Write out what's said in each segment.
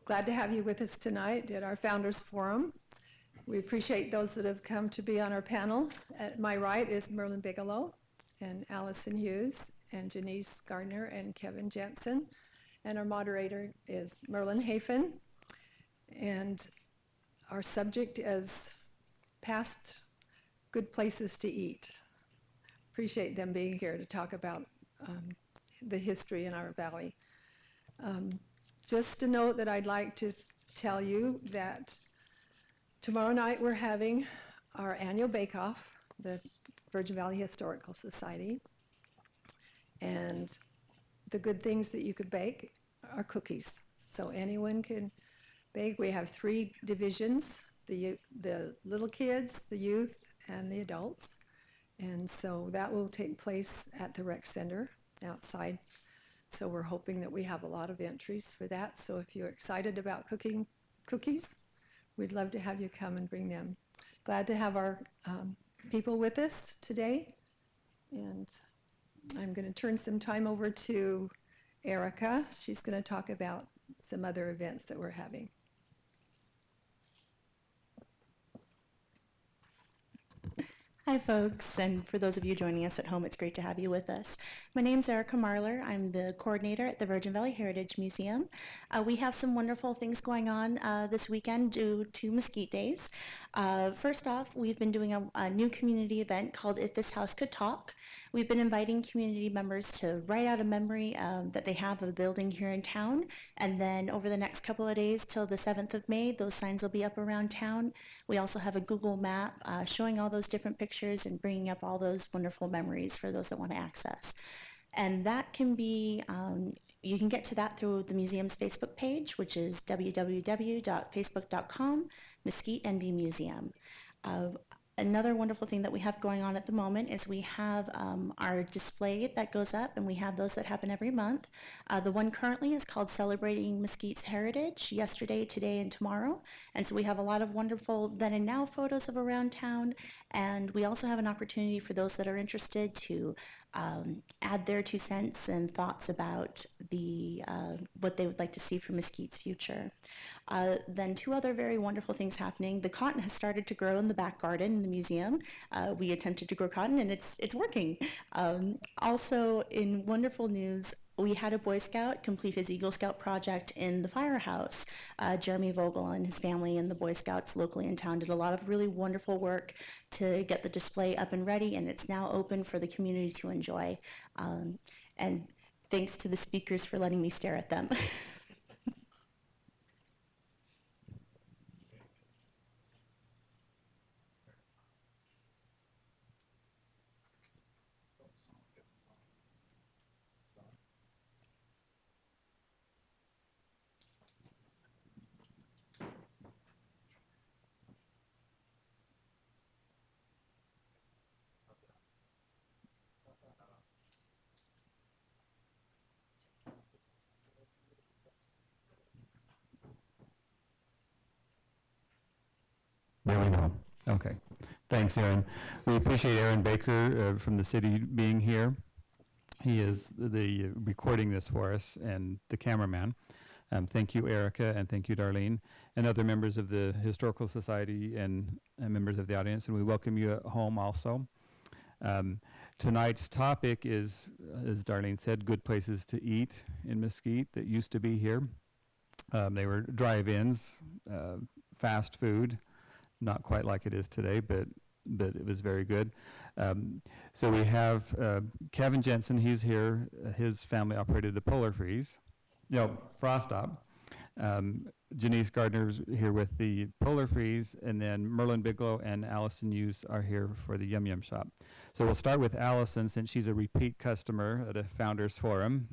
Glad to have you with us tonight at our Founders Forum. We appreciate those that have come to be on our panel. At my right is Merlyn Bigalow and Alison Hughes and Janece, Gardner, and Kevin Jensen. And our moderator is Merlin Hafen. And our subject is past good places to eat. Appreciate them being here to talk about the history in our valley. Just a note that I'd like to tell you that tomorrow night we're having our annual bake-off, the Virgin Valley Historical Society. And the good things that you could bake are cookies. So anyone can bake. We have 3 divisions, the little kids, the youth, and the adults. And so that will take place at the rec center outside. So we're hoping that we have a lot of entries for that. So if you're excited about cooking cookies, we'd love to have you come and bring them. Glad to have our people with us today. And I'm going to turn some time over to Erica. She's going to talk about some other events that we're having. Hi folks, and for those of you joining us at home, it's great to have you with us. My name's Erica Marler. I'm the coordinator at the Virgin Valley Heritage Museum. We have some wonderful things going on this weekend due to Mesquite Days. First off, we've been doing a new community event called If This House Could Talk. We've been inviting community members to write out a memory that they have of a building here in town, and then over the next couple of days till the 7th of May, those signs will be up around town. We also have a Google map showing all those different pictures and bringing up all those wonderful memories for those that want to access. And that can be, you can get to that through the museum's Facebook page, which is www.facebook.com, Mesquite NV Museum. Another wonderful thing that we have going on at the moment is we have our display that goes up, and we have those that happen every month. The one currently is called Celebrating Mesquite's Heritage, yesterday, today, and tomorrow. And so we have a lot of wonderful then and now photos of around town, and we also have an opportunity for those that are interested to add their 2 cents and thoughts about what they would like to see for Mesquite's future. Then 2 other very wonderful things happening. The cotton has started to grow in the back garden in the museum. We attempted to grow cotton, and it's working. Also, in wonderful news, we had a Boy Scout complete his Eagle Scout project in the firehouse. Jeremy Vogel and his family and the Boy Scouts locally in town did a lot of really wonderful work to get the display up and ready, and it's now open for the community to enjoy. And thanks to the speakers for letting me stare at them. There we go. Okay. Thanks, Aaron. We appreciate Aaron Baker from the city being here. He is the recording this for us and the cameraman. Thank you, Erica, and thank you, Darlene, and other members of the Historical Society and members of the audience, and we welcome you at home also. Tonight's topic is, as Darlene said, good places to eat in Mesquite that used to be here. They were drive-ins, fast food, not quite like it is today, but it was very good. So we have Kevin Jensen, he's here. His family operated the Frost Stop. Janece Gardner's here with the Polar Freeze, and then Merlyn Bigalow and Alison Hughes are here for the Yum Yum Shop. So we'll start with Alison, since she's a repeat customer at a Founders Forum.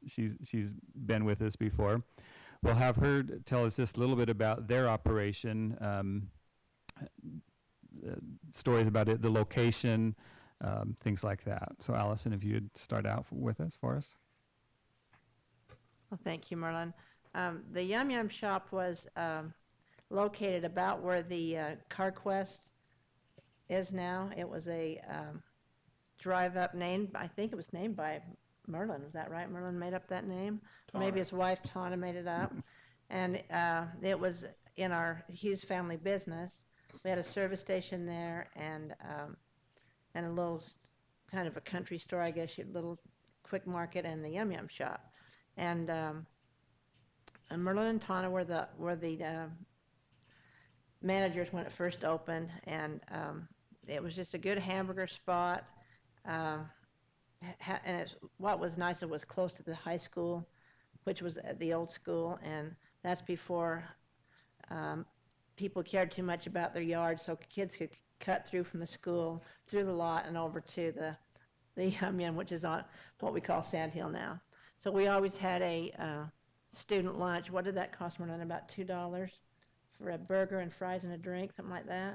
She's been with us before. We'll have her tell us just a little bit about their operation, stories about it, the location, things like that. So Alison, if you'd start out with us for us. Well, thank you, Merlyn. The Yum Yum Shop was located about where the CarQuest is now. It was a drive-up named, I think it was named by Merlyn. Was that right? Merlyn made up that name? Maybe his wife, Tana, made it up. And it was in our Hughes family business. We had a service station there and a little kind of a country store, I guess, a little quick market and the Yum Yum shop. And Merlin and Tana were the managers when it first opened, and it was just a good hamburger spot. And what was nice, it was close to the high school, which was at the old school, and that's before people cared too much about their yard, so kids could cut through from the school, through the lot, and over to the Yum Yum, which is on what we call Sand Hill now. So we always had a student lunch. What did that cost, Merlin? About $2 for a burger and fries and a drink, something like that?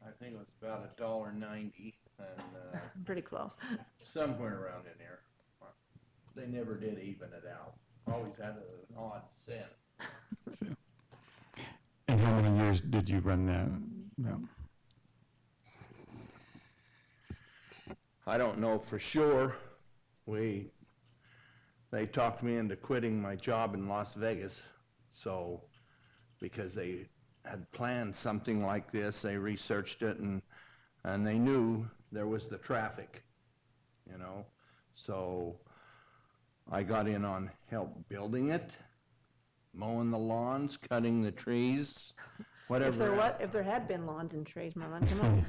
I think it was about $1.90, and Pretty close. somewhere around in there. They never did even it out. Always had an odd cent. And how many years did you run that? No. I don't know for sure. They talked me into quitting my job in Las Vegas, so because they had planned something like this, they researched it, and they knew there was the traffic, you know. So I got in on help building it, mowing the lawns, cutting the trees, whatever. If there had been lawns and trees, Merlin, come on.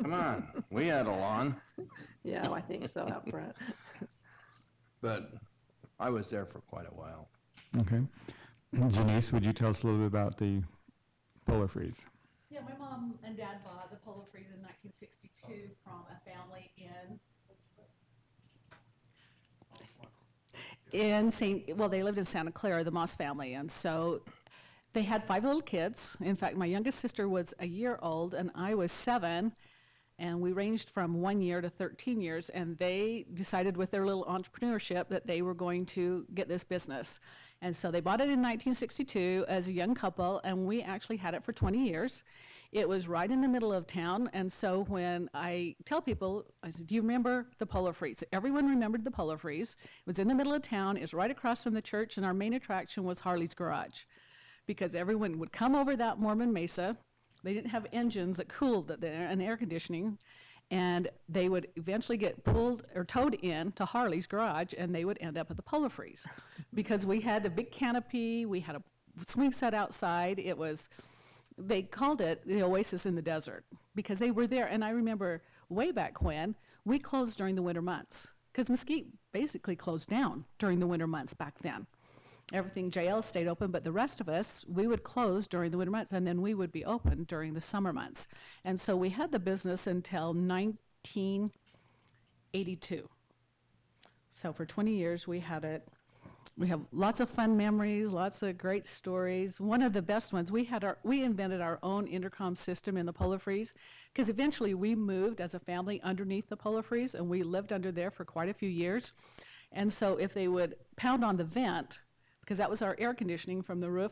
Come on, we had a lawn. Yeah, I think so, out front. But I was there for quite a while. Okay. Janece, would you tell us a little bit about the Polar Freeze? Yeah, my mom and dad bought the Polar Freeze in 1962 from a family they lived in Santa Clara, the Moss family, and so they had 5 little kids. In fact, my youngest sister was a year old, and I was 7, and we ranged from 1 year to 13 years, and they decided with their little entrepreneurship that they were going to get this business. And so they bought it in 1962 as a young couple, and we actually had it for 20 years. It was right in the middle of town, and so when I tell people, I said, do you remember the Polar Freeze? Everyone remembered the Polar Freeze. It was in the middle of town, it was right across from the church, and our main attraction was Harley's Garage, because everyone would come over that Mormon Mesa. They didn't have engines that cooled and air conditioning, and they would eventually get pulled or towed in to Harley's Garage, and they would end up at the Polar Freeze because we had the big canopy, we had a swing set outside. It was, they called it the oasis in the desert because they were there. And I remember way back when we closed during the winter months because Mesquite basically closed down during the winter months back then. Everything, JL stayed open, but the rest of us, we would close during the winter months, and then we would be open during the summer months. And so we had the business until 1982. So for 20 years, we had it. We have lots of fun memories, lots of great stories. One of the best ones, we invented our own intercom system in the Polar Freeze, because eventually we moved as a family underneath the Polar Freeze, and we lived under there for quite a few years. And so if they would pound on the vent, because that was our air conditioning from the roof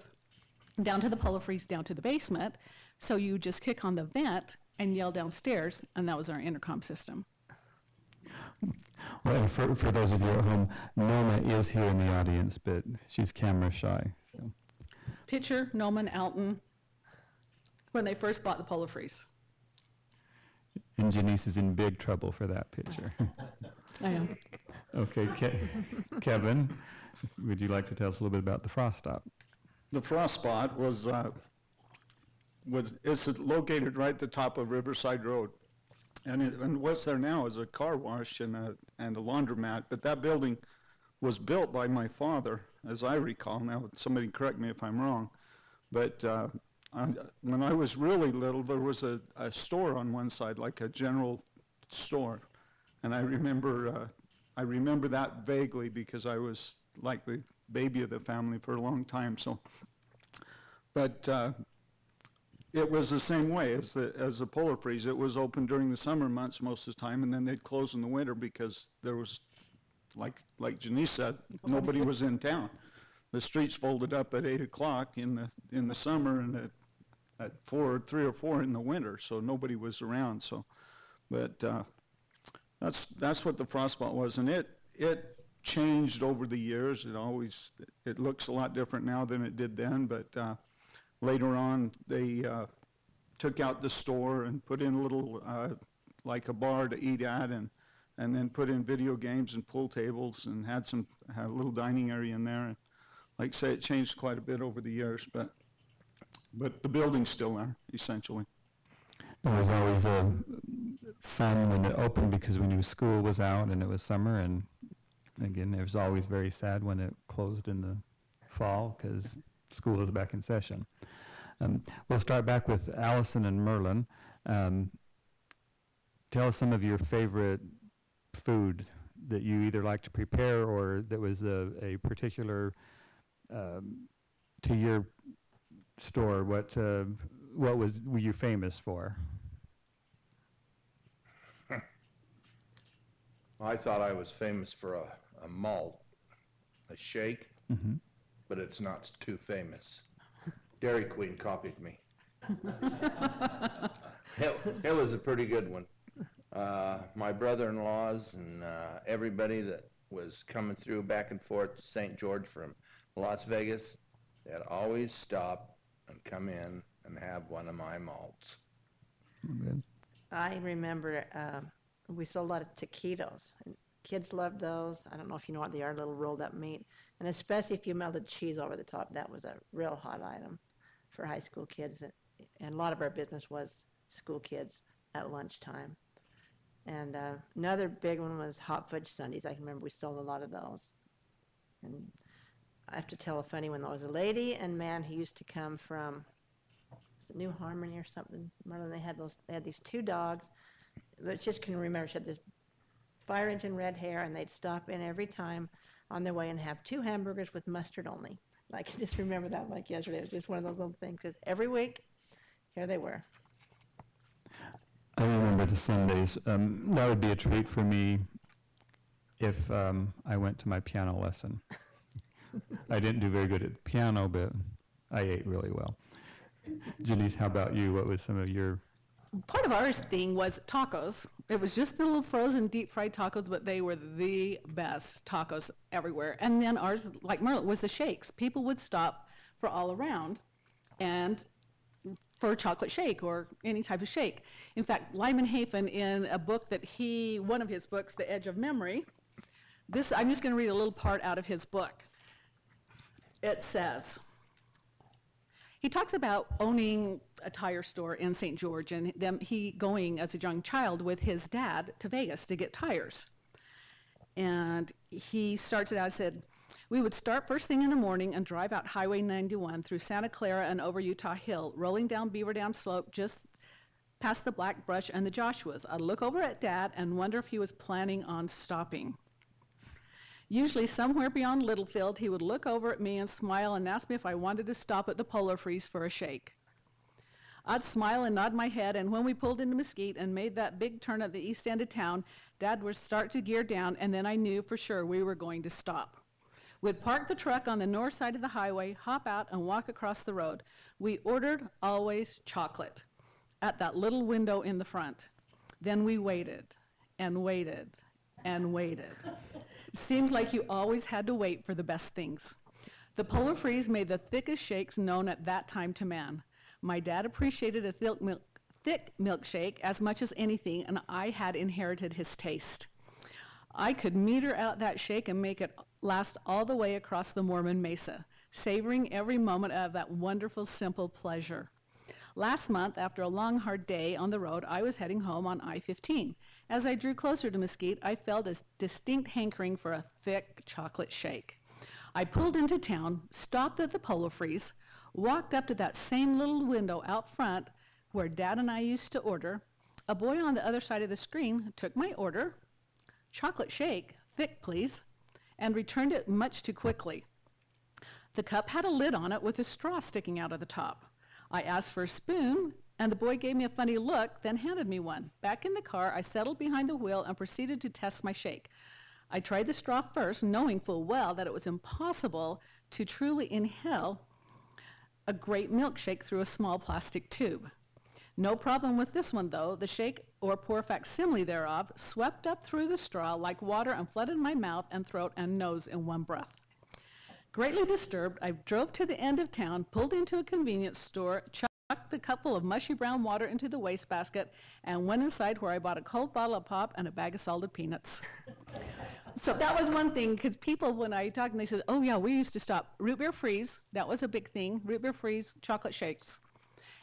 down to the Polar Freeze, down to the basement. So you just kick on the vent and yell downstairs, and that was our intercom system. Well, and for those of you at home, Norma is here in the audience, but she's camera shy. So. Picture Noma and Alton when they first bought the Polar Freeze. And Janece is in big trouble for that picture. I am. Okay, Kevin, would you like to tell us a little bit about the Frost Stop? The Frost Spot it's located right at the top of Riverside Road, and what's there now is a car wash and a laundromat. But that building was built by my father, as I recall. Now somebody correct me if I'm wrong, but when I was really little, there was a store on one side, like a general store, and I remember that vaguely because I was like the baby of the family for a long time. So, but it was the same way as the Polar Freeze. It was open during the summer months most of the time, and then they'd close in the winter because there was, like Janece said, nobody was in town. The streets folded up at 8 o'clock in the summer and at 3 or 4 in the winter, so nobody was around. So, but that's what the Frost Spot was, and it changed over the years. It looks a lot different now than it did then, but later on they took out the store and put in a little, like a bar to eat at, and then put in video games and pool tables, and had a little dining area in there. And like I say, it changed quite a bit over the years, but the building's still there, essentially. It was always fun when it opened because we knew school was out and it was summer, and again, it was always very sad when it closed in the fall because school was back in session. We'll start back with Alison and Merlyn. Tell us some of your favorite food that you either like to prepare or that was a particular to your store. What were you famous for? I thought I was famous for a malt, a shake, but it's not too famous. Dairy Queen copied me. It was a pretty good one. My brother-in-laws and everybody that was coming through back and forth to St. George from Las Vegas, they'd always stop and come in and have one of my malts. Good. I remember we sold a lot of taquitos. And kids loved those. I don't know if you know what they are, little rolled up meat. And especially if you melted cheese over the top, that was a real hot item for high school kids. And a lot of our business was school kids at lunchtime. And another big one was hot fudge sundaes. I can remember we sold a lot of those. And I have to tell a funny one. There was a lady and man who used to come from, was it New Harmony or something? Merlin, they had these two dogs. But just can remember, she had this fire engine red hair, and they'd stop in every time on their way and have 2 hamburgers with mustard only. Like, I just remember that like yesterday. It was just one of those little things, because every week, here they were. I remember the Sundays. That would be a treat for me if I went to my piano lesson. I didn't do very good at piano, but I ate really well. Janece, how about you? What was some of your... Part of our thing was tacos. It was just the little frozen deep fried tacos, but they were the best tacos everywhere. And then ours, like Merlin, was the shakes. People would stop for all around and for a chocolate shake or any type of shake. In fact, Lyman Hafen, in a book that one of his books, The Edge of Memory, I'm just going to read a little part out of his book. It says, he talks about owning a tire store in St. George and he going as a young child with his dad to Vegas to get tires. And he starts it out, said, we would start first thing in the morning and drive out Highway 91 through Santa Clara and over Utah Hill, rolling down Beaver Dam Slope just past the Black Brush and the Joshuas. I'd look over at Dad and wonder if he was planning on stopping. Usually somewhere beyond Littlefield, he would look over at me and smile and ask me if I wanted to stop at the Polar Freeze for a shake. I'd smile and nod my head, and when we pulled into Mesquite and made that big turn at the east end of town, Dad would start to gear down, and then I knew for sure we were going to stop. We'd park the truck on the north side of the highway, hop out, and walk across the road. We ordered always chocolate at that little window in the front. Then we waited and waited and waited. Seemed like you always had to wait for the best things. The Polar Freeze made the thickest shakes known at that time to man. My dad appreciated a thick milkshake as much as anything, and I had inherited his taste. I could meter out that shake and make it last all the way across the Mormon Mesa, savoring every moment of that wonderful, simple pleasure. Last month, after a long, hard day on the road, I was heading home on I-15. As I drew closer to Mesquite, I felt a distinct hankering for a thick chocolate shake. I pulled into town, stopped at the Polar Freeze, walked up to that same little window out front where Dad and I used to order. A boy on the other side of the screen took my order, chocolate shake, thick please, and returned it much too quickly. The cup had a lid on it with a straw sticking out of the top. I asked for a spoon, and the boy gave me a funny look, then handed me one. Back in the car, I settled behind the wheel and proceeded to test my shake. I tried the straw first, knowing full well that it was impossible to truly inhale a great milkshake through a small plastic tube. No problem with this one, though. The shake or pour facsimile thereof swept up through the straw like water and flooded my mouth and throat and nose in one breath. Greatly disturbed, I drove to the end of town, pulled into a convenience store, chucked the cupful of mushy brown water into the wastebasket, and went inside where I bought a cold bottle of pop and a bag of salted peanuts. So that was one thing, because people, when I talk, and they said, oh yeah, we used to stop. Root beer freeze, that was a big thing. Root beer freeze, chocolate shakes.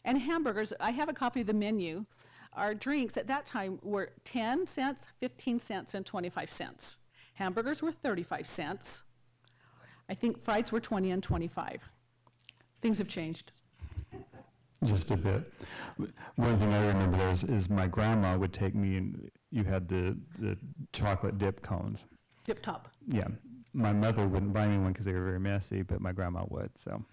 And hamburgers, I have a copy of the menu. Our drinks at that time were 10 cents, 15 cents, and 25 cents. Hamburgers were 35 cents. I think fries were 20 and 25. Things have changed. Just a bit. One thing I remember is my grandma would take me, and you had the chocolate dip cones. Tip top. Yeah. My mother wouldn't buy me one because they were very messy, but my grandma would, so.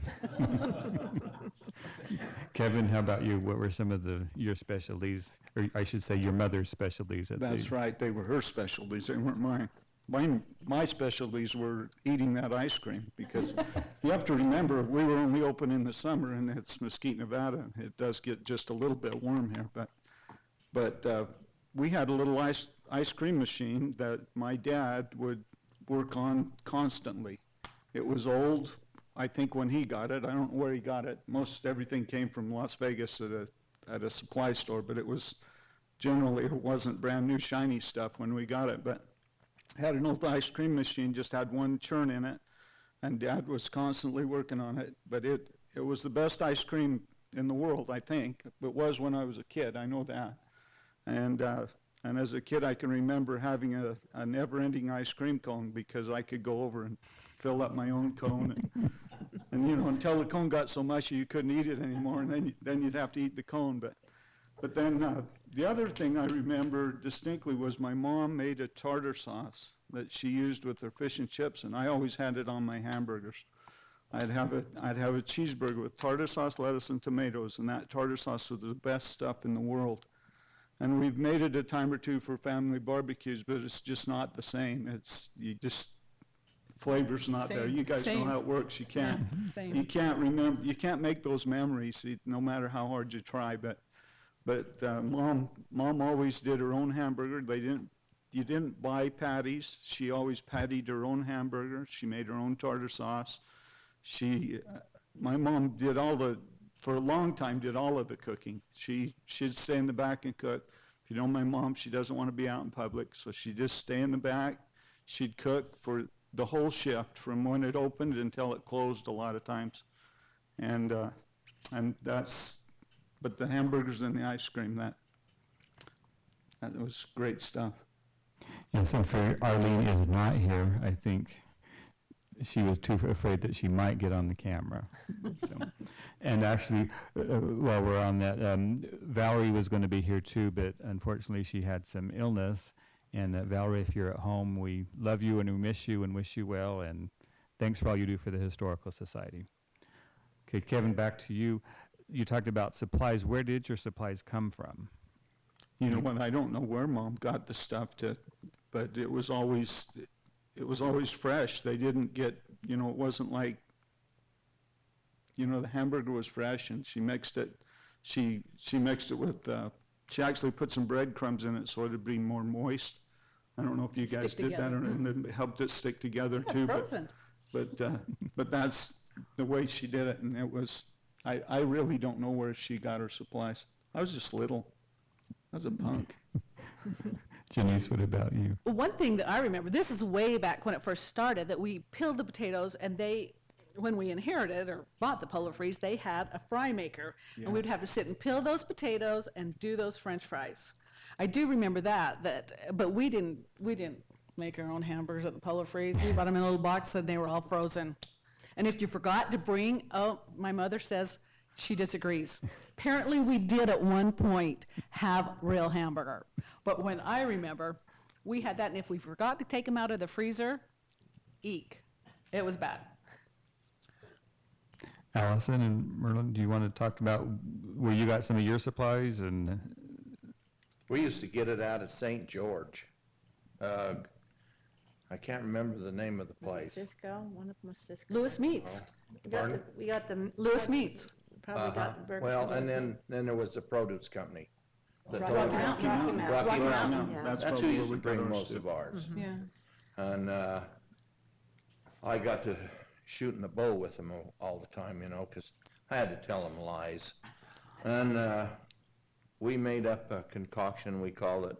Kevin, how about you? What were some of your specialties, or I should say your mother's specialties? That's right. They were her specialties. They weren't mine. My specialties were eating that ice cream, because you have to remember, we were only open in the summer, and it's Mesquite, Nevada. It does get just a little bit warm here, but we had a little ice cream machine that my dad would work on constantly. It was old, I think, when he got it. I don't know where he got it. Most everything came from Las Vegas at a supply store, but it wasn't brand new shiny stuff when we got it. But had an old ice cream machine, just had one churn in it, and Dad was constantly working on it. But it was the best ice cream in the world, I think. It was when I was a kid, I know that. And as a kid, I can remember having a never-ending ice cream cone, because I could go over and fill up my own cone, and until the cone got so mushy you couldn't eat it anymore, and then you'd have to eat the cone. But then the other thing I remember distinctly was my mom made a tartar sauce that she used with her fish and chips, and I always had it on my hamburgers. I'd have a cheeseburger with tartar sauce, lettuce, and tomatoes, and that tartar sauce was the best stuff in the world. And we've made it a time or two for family barbecues, but it's just not the same. Flavor's not there. You guys know how it works. You can't remember. You can't make those memories, no matter how hard you try. But mom always did her own hamburger. You didn't buy patties. She always pattied her own hamburger. She made her own tartar sauce. My mom for a long time, did all of the cooking. She'd stay in the back and cook. If you know my mom, she doesn't want to be out in public, so she'd just stay in the back. She'd cook for the whole shift, from when it opened until it closed a lot of times. But the hamburgers and the ice cream, that was great stuff. Yes, and for Arlene is not here, I think she was too afraid that she might get on the camera. And actually, while we're on that, Valerie was going to be here too, but unfortunately she had some illness. And Valerie, if you're at home, we love you and we miss you and wish you well, and thanks for all you do for the Historical Society. Okay, Kevin, back to you. You talked about supplies. Where did your supplies come from? You know what, I don't know where Mom got the stuff but it was always fresh. They didn't get, it wasn't like, the hamburger was fresh, and she mixed it. She mixed it with, she actually put some breadcrumbs in it so it'd be more moist. I don't know if you guys did that, and it helped it stick together too. Frozen. But that's the way she did it, and it was, I really don't know where she got her supplies. I was just little. I was a punk. Janece, what about you? One thing that I remember, this is way back when it first started, that we peeled the potatoes, and when we inherited or bought the Polar Freeze, they had a fry maker, and we'd have to sit and peel those potatoes and do those French fries. I do remember but we didn't make our own hamburgers at the Polar Freeze. We bought them in a little box, and they were all frozen. And if you forgot to bring, my mother says she disagrees. Apparently we did at one point have real hamburger. But when I remember, we had that, and if we forgot to take them out of the freezer, eek. It was bad. Alison and Merlin, do you want to talk about where you got some of your supplies? And we used to get it out of St. George. I can't remember the name of the place. Cisco, one of them was Cisco. Lewis Meats. We got the Lewis Meats. probably got the Burger Well, King. and then there was the produce company. that Rocky told- Mountain. Rocky Mountain. Rocky Rocky Mountain. Mountain, yeah. That's probably who where used we to got bring ours most too. of ours. Yeah. And I got to shoot in the bow with them all the time, you know, because I had to tell them lies. And we made up a concoction, we called it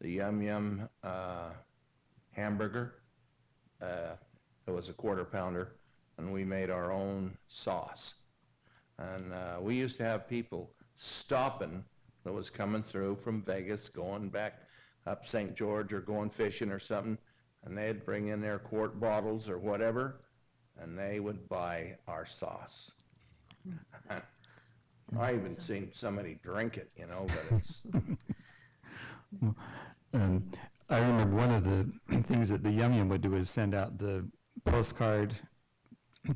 the Yum Yum hamburger. It was a quarter pounder, and we made our own sauce. And we used to have people stopping that was coming through from Vegas, going back up St. George or going fishing or something, and they'd bring in their quart bottles or whatever, and they would buy our sauce. I even seen somebody drink it, you know, but it's, I remember one of the things that the Yum Yum would do is send out the postcard,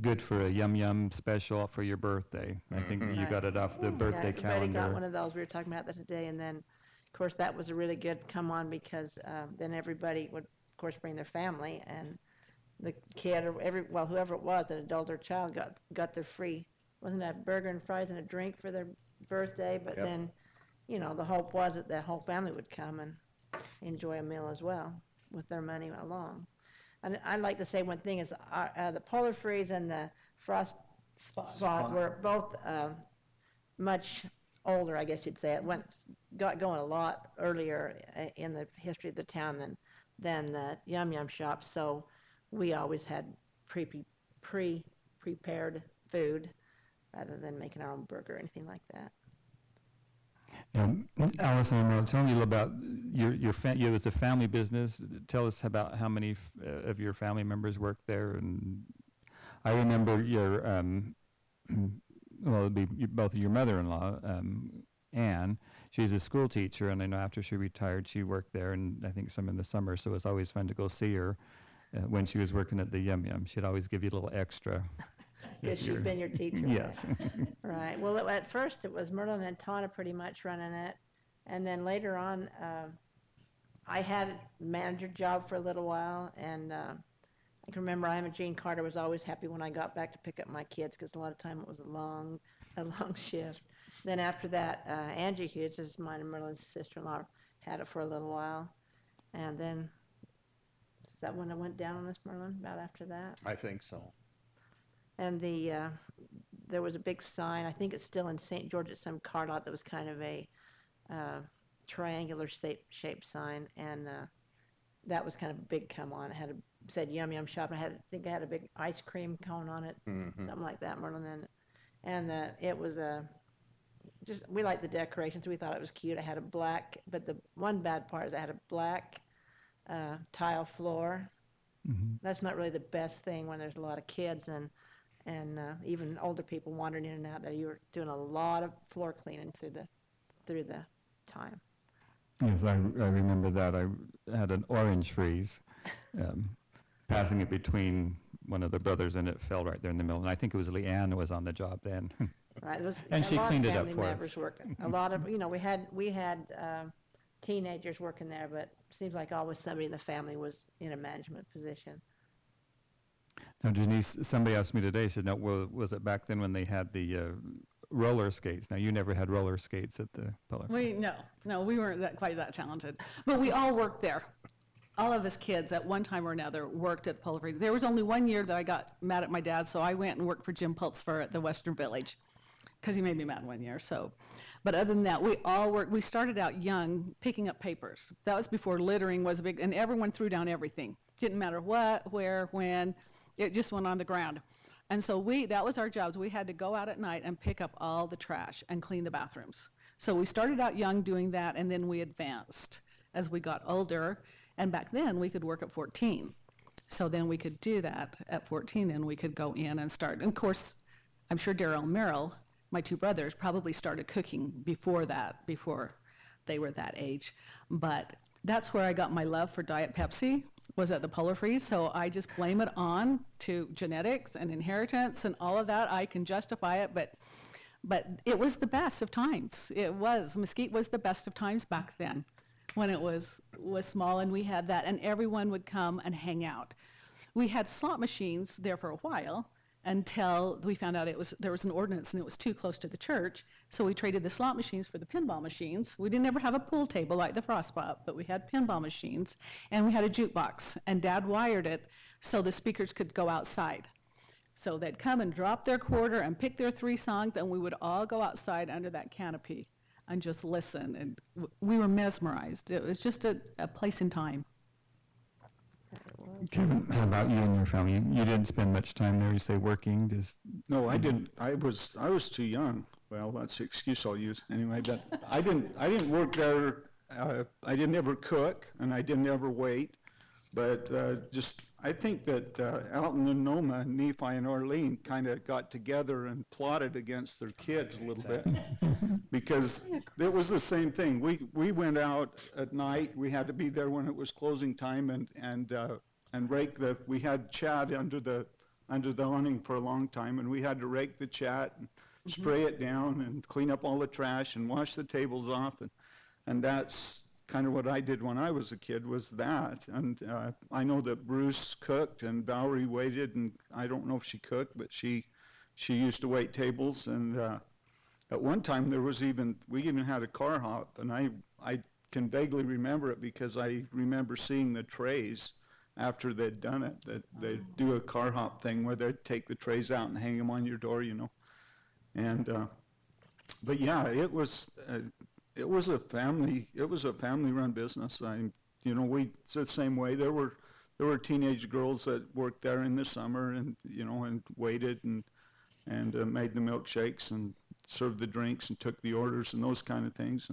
good for a Yum Yum special for your birthday. I think you got it off the birthday Yeah, everybody got one calendar. of those. We were talking about that today, and then, of course, that was a really good come on because then everybody would, of course, bring their family, and the kid or whoever it was, an adult or child, got their free, wasn't that burger and fries and a drink for their birthday? But Yep. then, you know, the hope was that the whole family would come and enjoy a meal as well with their money along. And I'd like to say one thing is the Polar Freeze and the Frost Spot were both much older, I guess you'd say. It got going a lot earlier in the history of the town than the Yum Yum shop. So we always had pre-prepared food rather than making our own burger or anything like that. Alison and Merlyn, tell me a little about it was a family business. Tell us about how many of your family members worked there. And I remember your, well, it'd be both of your mother-in-law, Anne. She's a school teacher, and I know after she retired, she worked there, and I think some in the summer, so it was always fun to go see her when she was working at the Yum Yum. She'd always give you a little extra. Because she'd been your teacher. Yes. Right. Well, at first it was Merlyn and Tana pretty much running it. And then later on, I had a manager job for a little while. And I can remember Jean Carter was always happy when I got back to pick up my kids because a lot of time it was a long shift. Then after that, Angie Hughes, this is mine and Merlyn's sister-in-law, had it for a little while. And then, is that when I went down on this, Merlyn, about after that? I think so. And there was a big sign, I think it's still in St. George at some car lot that was kind of a triangular shaped sign, and that was kind of a big come on. It said Yum Yum Shop, and I think it had a big ice cream cone on it, something like that, Merlyn. And it was we liked the decorations, we thought it was cute. I had a black, but the one bad part is I had a black tile floor. That's not really the best thing when there's a lot of kids and even older people wandering in and out there. You were doing a lot of floor cleaning through the time. Yes, I remember that. I had an orange freeze, passing it between one of the brothers, and it fell right there in the middle. And I think it was Leanne who was on the job then. Right. It was And she cleaned it up family for us. members working. A lot of, we had teenagers working there, but it seems like always somebody in the family was in a management position. Now, Janece, somebody asked me today, said, no, was it back then when they had the roller skates? Now, you never had roller skates at the Polar. No, we weren't quite that talented. But we all worked there. All of us kids at one time or another worked at the Polar Freeze. There was only one year that I got mad at my dad, so I went and worked for Jim Pultzfer at the Western Village because he made me mad one year. So, but other than that, we all worked. We started out young picking up papers. That was before littering was a big, and everyone threw down everything. Didn't matter what, where, when. It just went on the ground. And so that was our jobs. We had to go out at night and pick up all the trash and clean the bathrooms. So we started out young doing that, and then we advanced as we got older. And back then, we could work at 14. So then we could do that at 14, then we could go in and start. And of course, I'm sure Daryl and Merrill, my two brothers, probably started cooking before that, before they were that age. But that's where I got my love for Diet Pepsi, was at the Polar Freeze. So I just blame it on to genetics and inheritance and all of that. I can justify it, but it was the best of times. It was. Mesquite was the best of times back then when it was small, and we had that, and everyone would come and hang out. We had slot machines there for a while, until we found out there was an ordinance and it was too close to the church. So we traded the slot machines for the pinball machines. We didn't ever have a pool table like the Frostpop, but we had pinball machines, and we had a jukebox, and Dad wired it so the speakers could go outside. So they'd come and drop their quarter and pick their 3 songs, and we would all go outside under that canopy and just listen, and we were mesmerized. It was just a place in time. Kevin, how about you and your family? You didn't spend much time there, you say, working? No, I didn't. I was too young. Well, that's the excuse I'll use anyway. But I didn't work there. I didn't ever cook, and I didn't ever wait. But I think that Alton and Noma, Nephi and Orlean kind of got together and plotted against their kids a little bit, because it was the same thing. We went out at night. We had to be there when it was closing time, and rake we had chat under the awning for a long time, and we had to rake the chat and spray it down and clean up all the trash and wash the tables off, and that's kind of what I did when I was a kid, was that. And I know that Bruce cooked and Valerie waited, and I don't know if she cooked, but she used to wait tables. And at one time we even had a car hop, and I can vaguely remember it because I remember seeing the trays after they'd done it, that they'd do a car hop thing where they'd take the trays out and hang them on your door, And but yeah, it was a family-run business. It's the same way. There were teenage girls that worked there in the summer, and and waited and made the milkshakes and served the drinks and took the orders and those kind of things.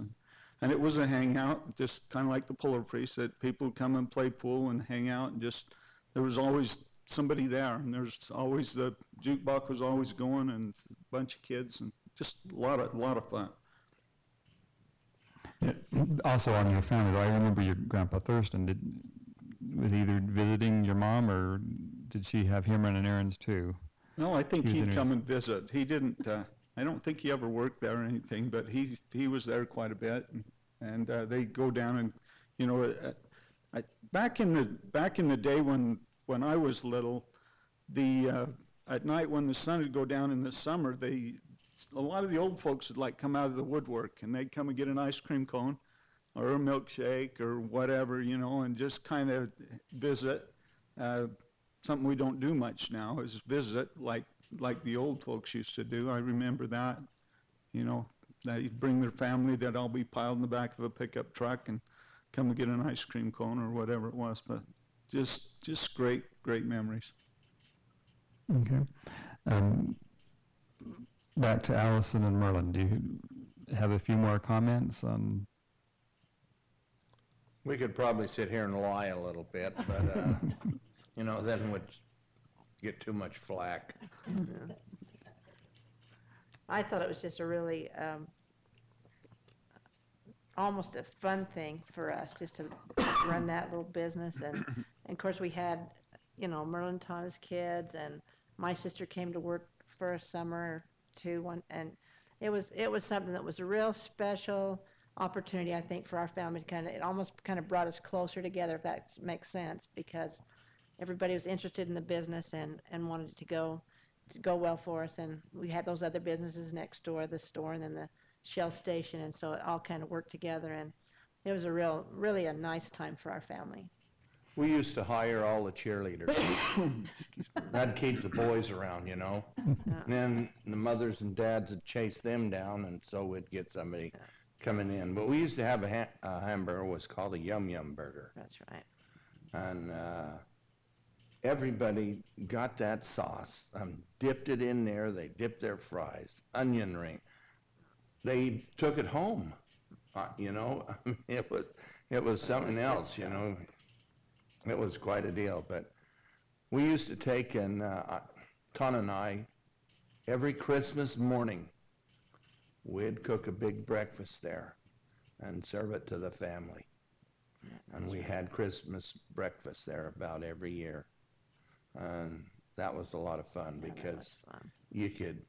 And it was a hangout, just kind of like the Polar Priest, that people would come and play pool and hang out, and there was always somebody there, and there's always the jukebox was always going, and a bunch of kids, and just a lot of fun. Yeah, also on your family, though, I remember your Grandpa Thurston was either visiting your mom, or did she have him running errands too? No, I think he'd come and visit. He didn't. I don't think he ever worked there or anything, but he was there quite a bit, and they go down and back in the day when I was little, at night when the sun would go down in the summer, a lot of the old folks would come out of the woodwork, and they'd come and get an ice cream cone or a milkshake or whatever, and just kind of visit. Something we don't do much now is visit like the old folks used to do. I remember that. They'd bring their family. They'd all be piled in the back of a pickup truck and come and get an ice cream cone or whatever it was. But just great memories. Okay. Back to Alison and Merlyn. Do you have a few more comments on? We could probably sit here and lie a little bit, but then we'd get too much flack. I thought it was just a really almost a fun thing for us just to run that little business, and of course we had Merlyn taught his kids, and my sister came to work for a summer or two, and it was something that was a real special opportunity, I think, for our family to it almost brought us closer together, if that makes sense, because everybody was interested in the business and wanted it to go well for us. And we had those other businesses next door, the store and then the Shell station, and so it all kind of worked together, and it was really a nice time for our family. We used to hire all the cheerleaders. That'd keep the boys around, And then the mothers and dads would chase them down, and so we'd get somebody coming in. But we used to have a hamburger, was called a Yum Yum burger. That's right. And everybody got that sauce, dipped it in there. They dipped their fries, onion ring. They took it home, it was something else, It was quite a deal. But we used to take, and Ton and I, every Christmas morning, we'd cook a big breakfast there and serve it to the family. And we had Christmas breakfast there about every year. And that was a lot of fun, because you could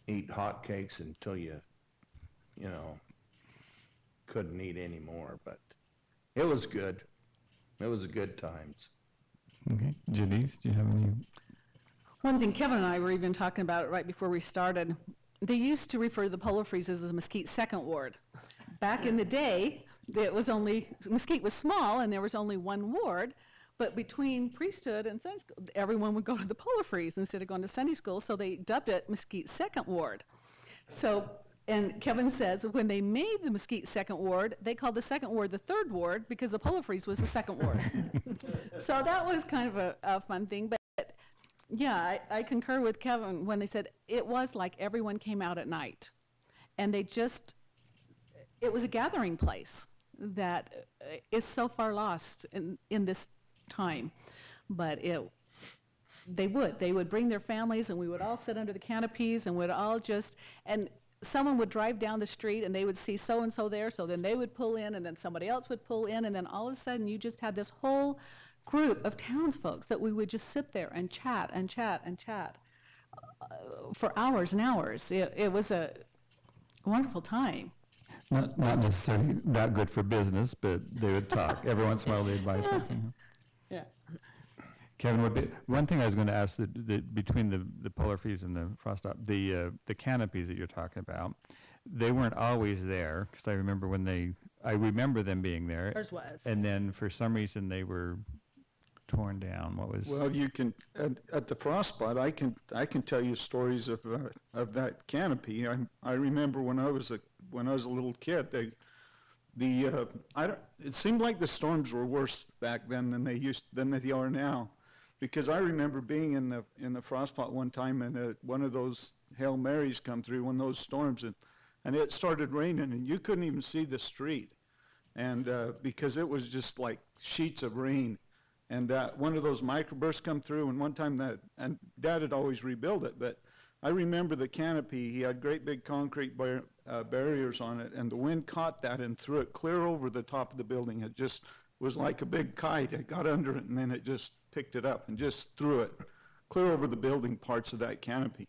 eat hotcakes until you couldn't eat anymore. But it was good. It was good times. Okay. Janece, do you have any? One thing Kevin and I were even talking about it right before we started, they used to refer to the Polo Freezes as Mesquite Second Ward. Back in the day, Mesquite was small and there was only one ward, but between priesthood and Sunday school, everyone would go to the Polo Freeze instead of going to Sunday school, so they dubbed it Mesquite Second Ward. So, and Kevin says when they made the Mesquite Second Ward, they called the Second Ward the Third Ward because the Polo Freeze was the Second Ward. So that was kind of a fun thing, but yeah, I concur with Kevin when they said it was like everyone came out at night, and it was a gathering place that is so far lost in this time. But they would bring their families, and we would all sit under the canopies, and and someone would drive down the street, and they would see so-and-so there, so then they would pull in, and then somebody else would pull in, and then all of a sudden you just had this whole group of townsfolk that we would just sit there and chat and chat and chat for hours and hours. It was a wonderful time. Not necessarily that good for business, but they would talk. Every once in a while they'd buy something. Yeah. Kevin, one thing I was going to ask, between the Polar Freeze and the Frost Stop, the canopies that you're talking about, they weren't always there, because I remember them being there. Ours was. And then for some reason they were torn down. What was? Well, you can at the Frost Spot. I can tell you stories of that canopy. I remember when I was a little kid. It seemed like the storms were worse back then than they are now, because I remember being in the Frost Spot one time, and one of those Hail Marys come through, one of those storms, and it started raining, and you couldn't even see the street, and because it was just like sheets of rain. And one of those microbursts come through, and one time and Dad had always rebuilt it, but I remember the canopy. He had great big concrete barriers on it, and the wind caught that and threw it clear over the top of the building. It just was like a big kite. It got under it, and then it just picked it up and just threw it clear over the building parts of that canopy.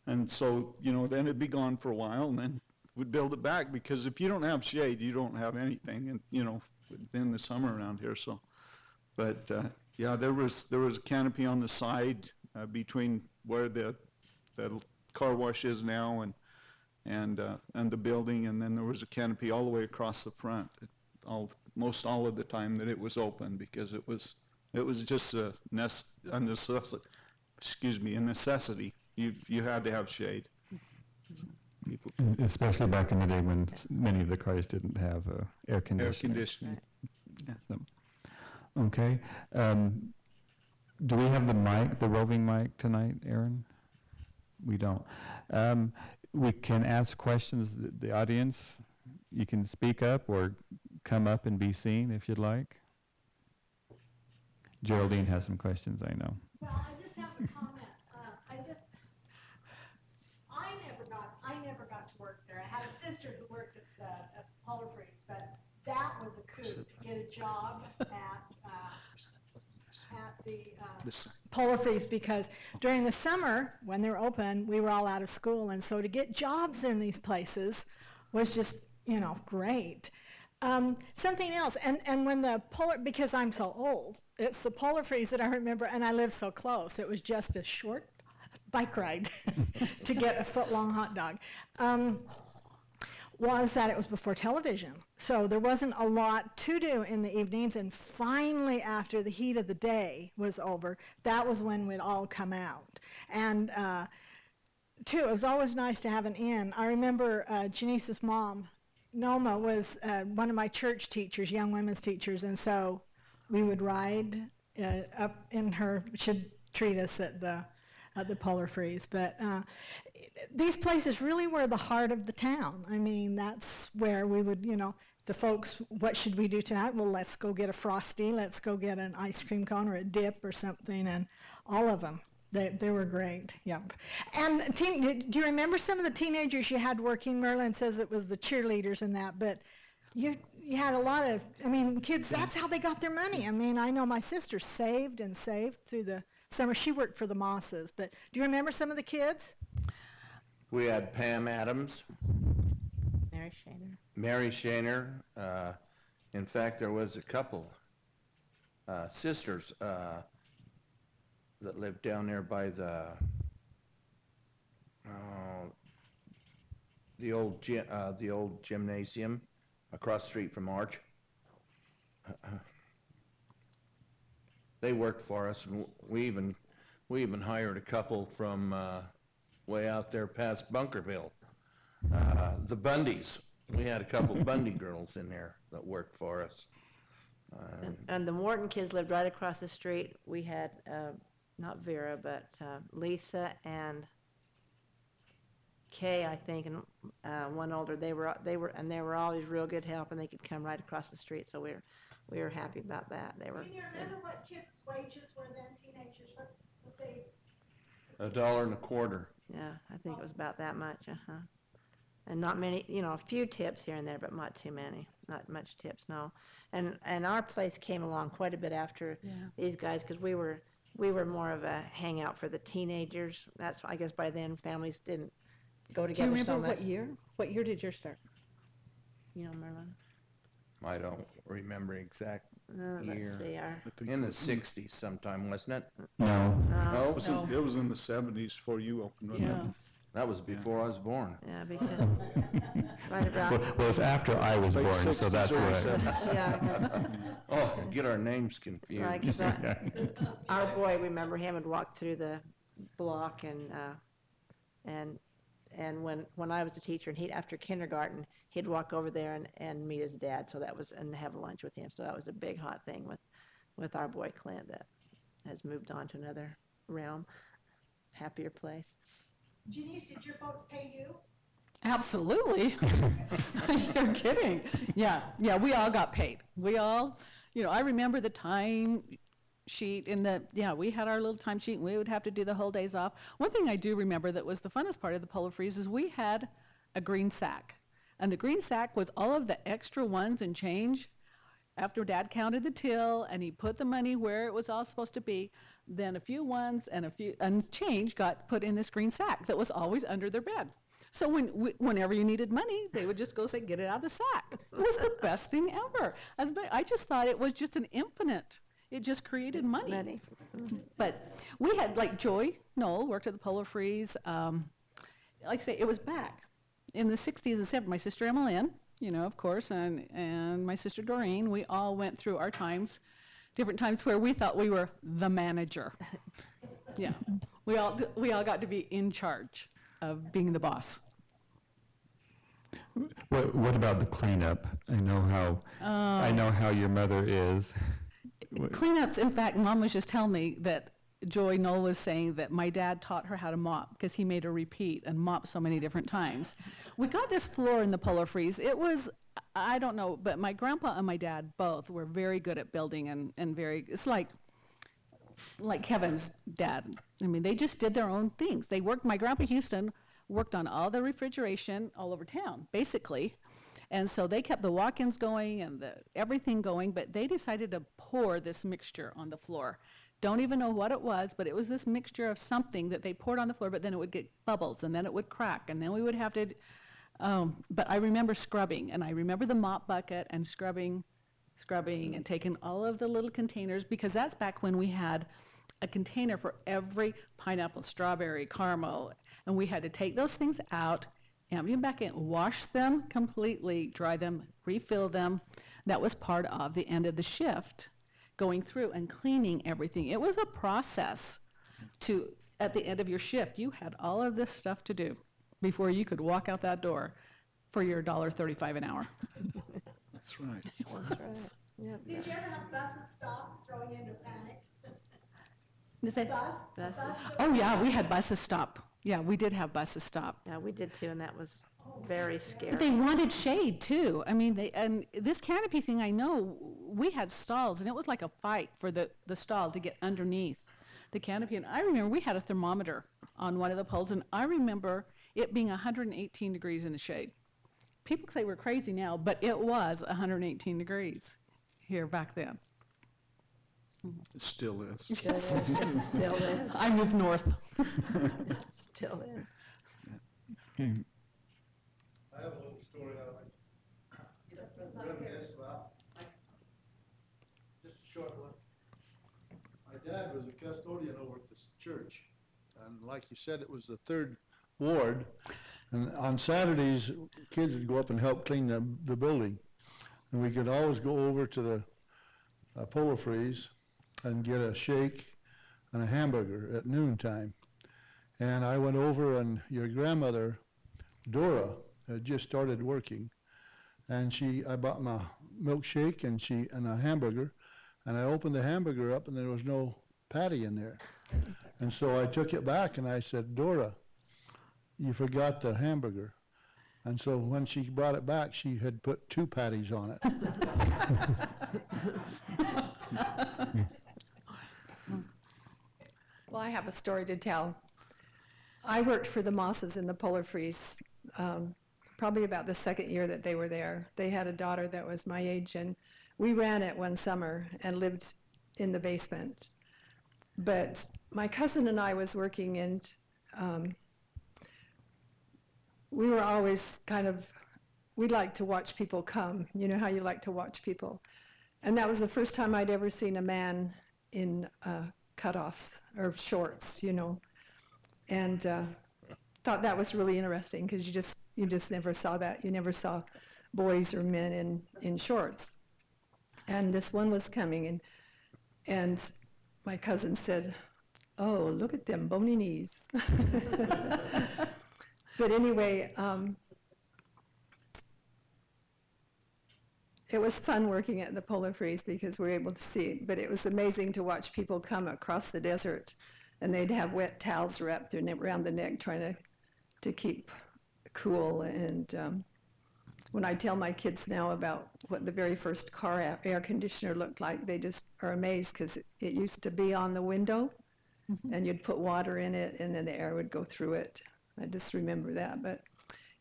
And so, then it'd be gone for a while, and then we'd build it back, because if you don't have shade, you don't have anything, and, in the summer around here, so. But yeah, there was a canopy on the side between where the car wash is now and the building, and then there was a canopy all the way across the front. Most all of the time that it was open, because it was just a necessity. You had to have shade. Especially back in the day when many of the cars didn't have air conditioning. Yeah. So. Okay. Do we have the roving mic tonight, Aaron? We don't. We can ask questions, the audience. You can speak up or come up and be seen if you'd like. Geraldine has some questions, I know. Well, I just have a comment. I never got to work there. I had a sister who worked at Polar Freeze, but that was a coup to get a job at the Polar Freeze, because during the summer when they were open, we were all out of school, and so to get jobs in these places was just great. Something else, and when the because I'm so old, it's the Polar Freeze that I remember, and I live so close. It was just a short bike ride to get a foot-long hot dog. Was that it was before television, so there wasn't a lot to do in the evenings, and finally after the heat of the day was over, that was when we'd all come out. And too, it was always nice to have an inn. I remember Janece's mom, Noma, was one of my church teachers, young women's teachers, and so we would ride up in her, she'd treat us at the Polar Freeze. But these places really were the heart of the town. I mean, that's where we would, the folks, what should we do tonight? Well, let's go get a Frosty, let's go get an ice cream cone or a dip or something, and all of them. They were great, yep. And do you remember some of the teenagers you had working? Merlyn says it was the cheerleaders and that, but you had a lot of, kids, that's how they got their money. I know my sister saved and saved through the summer. She worked for the Mosses, but do you remember some of the kids? We had Pam Adams. Mary Shaner. In fact, there was a couple sisters. that lived down there by the old gymnasium across the street from Arch. They worked for us, and we even hired a couple from way out there past Bunkerville. The Bundys. We had a couple Bundy girls in there that worked for us. And the Morton kids lived right across the street. We had, not Vera, but Lisa and Kay, I think, and one older. They were always real good help, and they could come right across the street. So we were happy about that. Can you remember what kids' wages were then, teenagers? What they? $1.25. Yeah, I think it was about that much. And not many, a few tips here and there, but not too many. Not much tips, no. And our place came along quite a bit after these guys, because we were more of a hangout for the teenagers. That's, I guess, by then families didn't go Do you together remember so much. what year? What year did yours start? Merlin. I don't remember exact Let's year. see. I think In the 60s sometime, wasn't it? No. No? it was in the 70s before you opened, wasn't it? That was before I was born. Yeah, because right Well, about. well, it's after I was Late born, so 60s, that's early why. 70s. Yeah, 'cause, Oh, get our names confused. right, 'cause our boy, remember him, would walk through the block and when I was a teacher, and after kindergarten, he'd walk over there and meet his dad. So that was, and have lunch with him. So that was a big hot thing with our boy Clint that has moved on to another realm, happier place. Janece, did your folks pay you? Absolutely. You're kidding. Yeah, we all got paid. We all, I remember the time sheet we had our little time sheet, and we would have to do the whole days off. One thing I do remember that was the funnest part of the Polo Freeze is we had a green sack. And the green sack was all of the extra ones and change. After Dad counted the till and he put the money where it was all supposed to be, then a few ones and change got put in this green sack that was always under their bed. So whenever you needed money, they would just go say, get it out of the sack. It was the best thing ever. I just thought it was just an infinite. It just created money. But we had, like, Joy Knoll worked at the Polo Freeze. Like I say, it was back in the 60s and 70s. My sister Emmeline, of course, and my sister Doreen, we all went through our times, different times where we thought we were the manager. Yeah, we all got to be in charge of being the boss. What about the cleanup? I know how your mother is. Cleanups, in fact, Mom was just telling me that Joy Knoll was saying that my dad taught her how to mop because he made her repeat and mop so many different times. We got this floor in the Polo Freeze. It was, I don't know, but my grandpa and my dad both were very good at building and it's like Kevin's dad. I mean, they just did their own things. My Grandpa Houston worked on all the refrigeration all over town, basically. And so they kept the walk-ins going and everything going, but they decided to pour this mixture on the floor. Don't even know what it was, but it was this mixture of something that they poured on the floor, but then it would get bubbles, and then it would crack, and then we would have to, but I remember scrubbing, and I remember the mop bucket and scrubbing, and taking all of the little containers, because that's back when we had a container for every pineapple, strawberry, caramel, and we had to take those things out, empty them back in, wash them completely, dry them, refill them. That was part of the end of the shift, going through and cleaning everything. It was a process at the end of your shift, you had all of this stuff to do before you could walk out that door for your $1.35 an hour. That's right. That's right. Yep. Did you ever have buses stop, throw you into panic? Buses. Buses. Oh, yeah, we had buses stop. Yeah, we did have buses stop. Yeah, we did too, and that was very scary. But they wanted shade too. I mean, and this canopy thing, I know, we had stalls, and it was like a fight for the stall to get underneath the canopy. And I remember we had a thermometer on one of the poles, and I remember it being 118 degrees in the shade. People say we're crazy now, but it was 118 degrees here back then. It still is. Still is. Still is. I moved north. Still is. I have a little story I'd like to reminisce about. Just a short one. My dad was a custodian over at the church. And like you said, it was the third ward. And on Saturdays, kids would go up and help clean the building. And we could always go over to the Polo Freeze and get a shake and a hamburger at noontime. And I went over, and your grandmother, Dora, had just started working. And I bought my milkshake and a hamburger, and I opened the hamburger up, and there was no patty in there. And so I took it back, and I said, Dora, you forgot the hamburger. And so when she brought it back, she had put 2 patties on it. Well, I have a story to tell. I worked for the Mosses in the Polar Freeze, probably about the second year that they were there. They had a daughter that was my age, and we ran it one summer and lived in the basement. But my cousin and I was working, and we were always we liked to watch people come. You know how you like to watch people. And that was the first time I'd ever seen a man in cutoffs or shorts, and thought that was really interesting, because you just never saw that. You never saw boys or men in shorts. And this one was coming, and my cousin said, "Oh, look at them bony knees." But anyway, it was fun working at the Polar Freeze because we were able to see, but it was amazing to watch people come across the desert, and they'd have wet towels wrapped around the neck trying to keep cool. And when I tell my kids now about what the very first car air conditioner looked like, they just are amazed, because it used to be on the window, and you'd put water in it, and then the air would go through it. I just remember that. But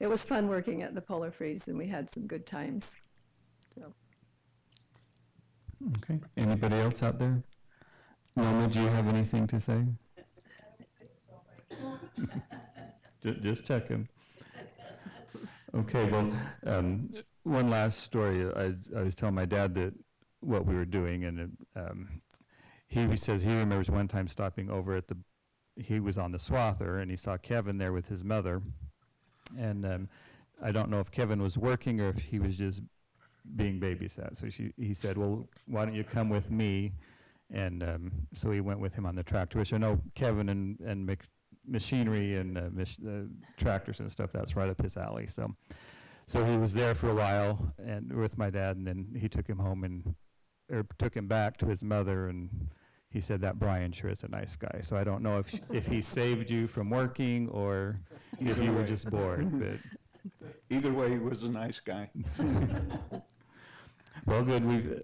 it was fun working at the Polar Freeze, and we had some good times. So. Okay. Anybody else out there? Norma, do you have anything to say? Just checking. Okay, well, one last story. I was telling my dad that what we were doing, and he says he remembers one time stopping over at he was on the swather, and he saw Kevin there with his mother. And I don't know if Kevin was working or if he was just being babysat. So he said, well, why don't you come with me? And so he went with him on the tractor, which I know Kevin and machinery and tractors and stuff, that's right up his alley. So he was there for a while and with my dad, and then he took him home or took him back to his mother, and he said that Brian sure is a nice guy. So I don't know if he saved you from working or if you were just bored. But either way, he was a nice guy. Well, good. We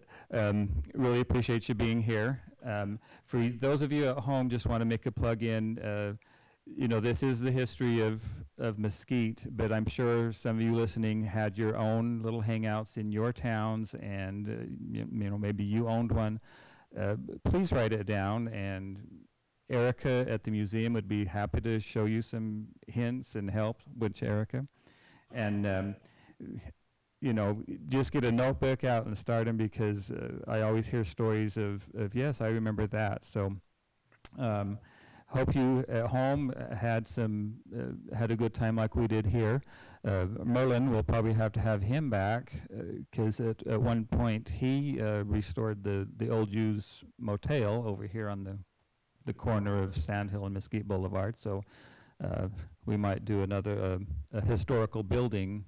really appreciate you being here. For those of you at home, just want to make a plug in. This is the history of Mesquite, but I'm sure some of you listening had your own little hangouts in your towns, and maybe you owned one. Please write it down, and Erica at the museum would be happy to show you some hints and help. Which Erica? And just get a notebook out and start them, because I always hear stories of yes, I remember that. So hope you at home had a good time like we did here. Merlin, we'll probably have to have him back, because at one point he restored the old Jews motel over here on the corner of Sandhill and Mesquite Boulevard. So we might do another a historical building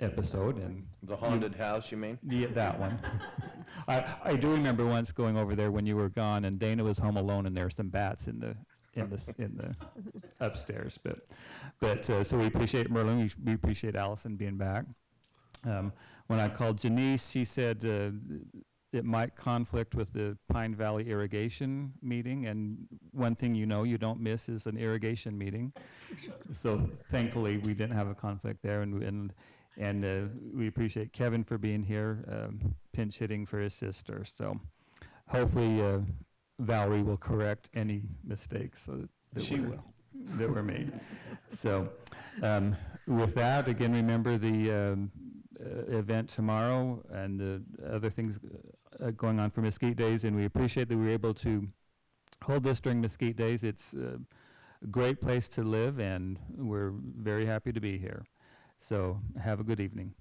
episode. And the haunted house, you mean? Yeah, that one. I do remember once going over there when you were gone, and Dana was home alone, and there were some bats in the upstairs. But so we appreciate Merlin. We appreciate Alison being back. When I called Janece, she said it might conflict with the Pine Valley irrigation meeting, and one thing you don't miss is an irrigation meeting. So thankfully we didn't have a conflict there, and we appreciate Kevin for being here, pinch hitting for his sister. So hopefully Valerie will correct any mistakes that were made. So with that, again, remember the event tomorrow and the other things going on for Mesquite Days, and we appreciate that we were able to hold this during Mesquite Days. It's a great place to live, and we're very happy to be here. So have a good evening.